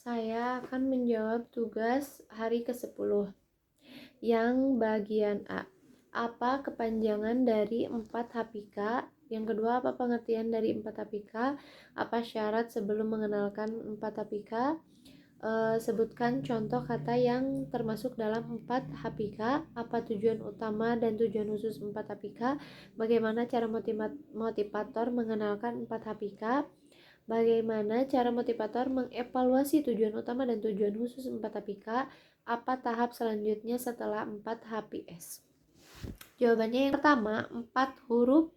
Saya akan menjawab tugas hari ke-10 yang bagian A. Apa kepanjangan dari 4 HPK? Yang kedua, apa pengertian dari 4 HPK? Apa syarat sebelum mengenalkan 4 HPK? Sebutkan contoh kata yang termasuk dalam 4 HPK. Apa tujuan utama dan tujuan khusus 4 HPK? Bagaimana cara motivator mengenalkan 4 HPK? Bagaimana cara motivator mengevaluasi tujuan utama dan tujuan khusus 4 HPK? Apa tahap selanjutnya setelah 4 HPS? Jawabannya yang pertama, 4 huruf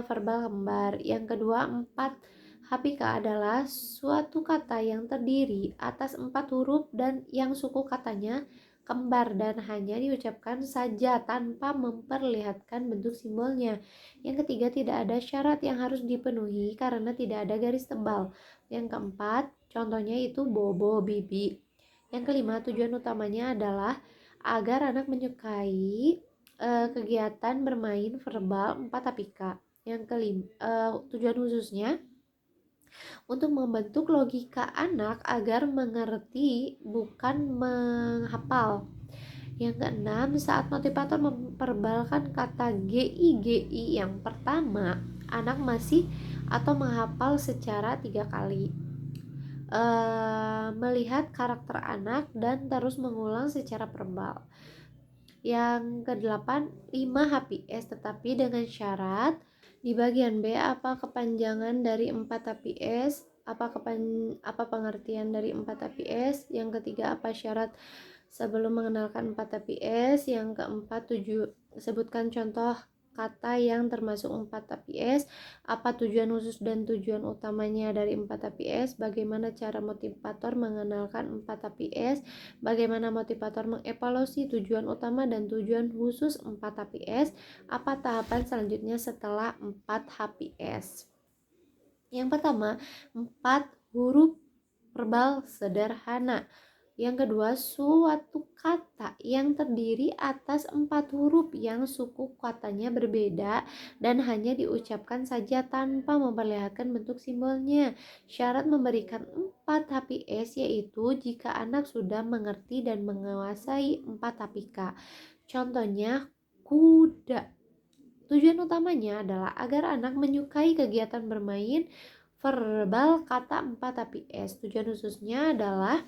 verbal kembar. Yang kedua, 4 HPK adalah suatu kata yang terdiri atas 4 huruf dan yang suku katanya kembar dan hanya diucapkan saja tanpa memperlihatkan bentuk simbolnya. Yang ketiga, tidak ada syarat yang harus dipenuhi karena tidak ada garis tebal. Yang keempat, contohnya itu bobo, bibi. Yang kelima, tujuan utamanya adalah agar anak menyukai kegiatan bermain verbal 4 APK. Yang kelima, tujuan khususnya untuk membentuk logika anak agar mengerti bukan menghafal. Yang keenam, saat motivator memperbalkan kata GI yang pertama, anak masih atau menghafal secara 3 kali. Melihat karakter anak dan terus mengulang secara verbal. Yang kedelapan, 5 HPS tetapi dengan syarat. Di bagian B, apa kepanjangan dari 4 HPS? Apa pengertian dari 4 HPS? Yang ketiga, apa syarat sebelum mengenalkan 4 HPS? Yang keempat, sebutkan contoh kata yang termasuk 4 HPS. Apa tujuan khusus dan tujuan utamanya dari 4 HPS? Bagaimana cara motivator mengenalkan 4 HPS? Bagaimana motivator mengevaluasi tujuan utama dan tujuan khusus 4 HPS? Apa tahapan selanjutnya setelah 4 HPS? Yang pertama, 4 huruf verbal sederhana. Yang kedua, suatu kata yang terdiri atas 4 huruf yang suku katanya berbeda dan hanya diucapkan saja tanpa memperlihatkan bentuk simbolnya. Syarat memberikan 4 HPS yaitu jika anak sudah mengerti dan menguasai 4 HPK. Contohnya, kuda. Tujuan utamanya adalah agar anak menyukai kegiatan bermain verbal kata 4 HPS. Tujuan khususnya adalah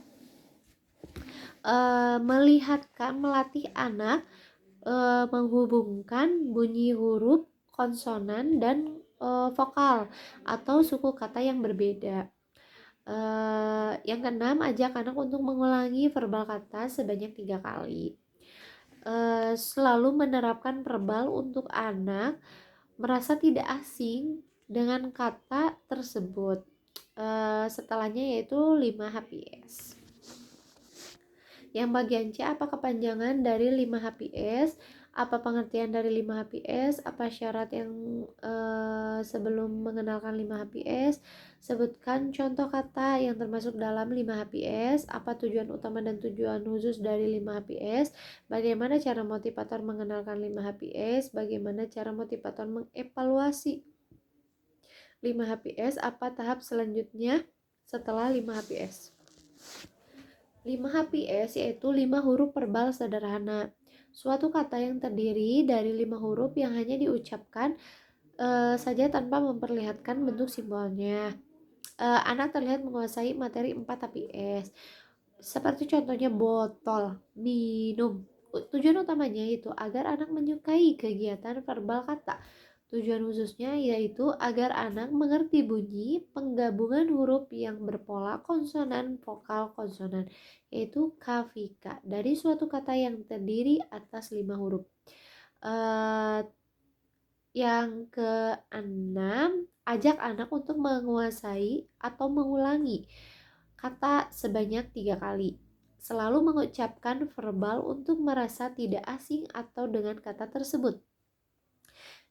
melatih anak menghubungkan bunyi huruf, konsonan, dan vokal atau suku kata yang berbeda. Yang keenam, ajak anak untuk mengulangi verbal kata sebanyak 3 kali. Selalu menerapkan verbal untuk anak merasa tidak asing dengan kata tersebut. Setelahnya yaitu 5 HPS. Yang bagian C, apa kepanjangan dari 5 HPS? Apa pengertian dari 5 HPS? Apa syarat yang sebelum mengenalkan 5 HPS? Sebutkan contoh kata yang termasuk dalam 5 HPS. Apa tujuan utama dan tujuan khusus dari 5 HPS? Bagaimana cara motivator mengenalkan 5 HPS? Bagaimana cara motivator mengevaluasi 5 HPS? Apa tahap selanjutnya setelah 5 HPS? 5 HPS yaitu 5 huruf verbal sederhana. Suatu kata yang terdiri dari 5 huruf yang hanya diucapkan saja tanpa memperlihatkan bentuk simbolnya. Anak terlihat menguasai materi 4 HPS. Seperti contohnya botol, minum. Tujuan utamanya itu agar anak menyukai kegiatan verbal kata. Tujuan khususnya yaitu agar anak mengerti bunyi penggabungan huruf yang berpola konsonan vokal konsonan, yaitu KVK, dari suatu kata yang terdiri atas 5 huruf. Yang keenam, ajak anak untuk menguasai atau mengulangi kata sebanyak 3 kali. Selalu mengucapkan verbal untuk merasa tidak asing atau dengan kata tersebut.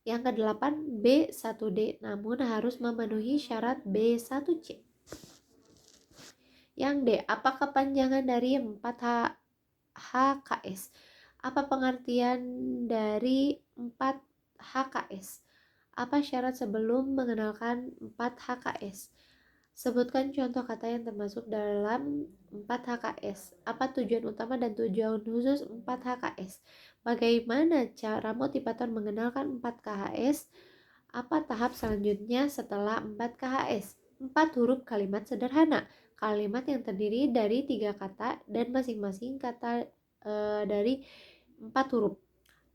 Yang kedelapan, B1D, namun harus memenuhi syarat B1C. Yang D, apa kepanjangan dari 4 HKS? Apa pengertian dari 4 HKS? Apa syarat sebelum mengenalkan 4 HKS? Sebutkan contoh kata yang termasuk dalam 4 HKS. Apa tujuan utama dan tujuan khusus 4 HKS? Bagaimana cara motivator mengenalkan 4 KHS? Apa tahap selanjutnya setelah 4 KHS? 4 huruf kalimat sederhana. Kalimat yang terdiri dari 3 kata dan masing-masing kata dari 4 huruf.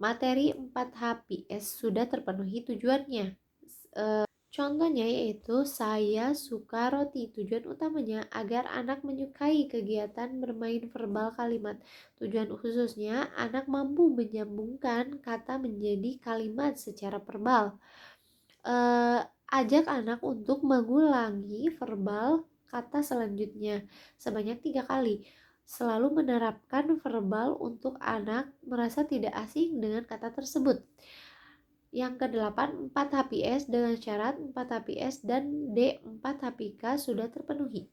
Materi 4 HPS sudah terpenuhi tujuannya. Contohnya yaitu saya suka roti. Tujuan utamanya agar anak menyukai kegiatan bermain verbal kalimat. Tujuan khususnya anak mampu menyambungkan kata menjadi kalimat secara verbal. Ajak anak untuk mengulangi verbal kata selanjutnya sebanyak 3 kali. Selalu menerapkan verbal untuk anak merasa tidak asing dengan kata tersebut. Yang kedelapan, 4 HPS dengan syarat 4 HPS dan D4 HPK sudah terpenuhi.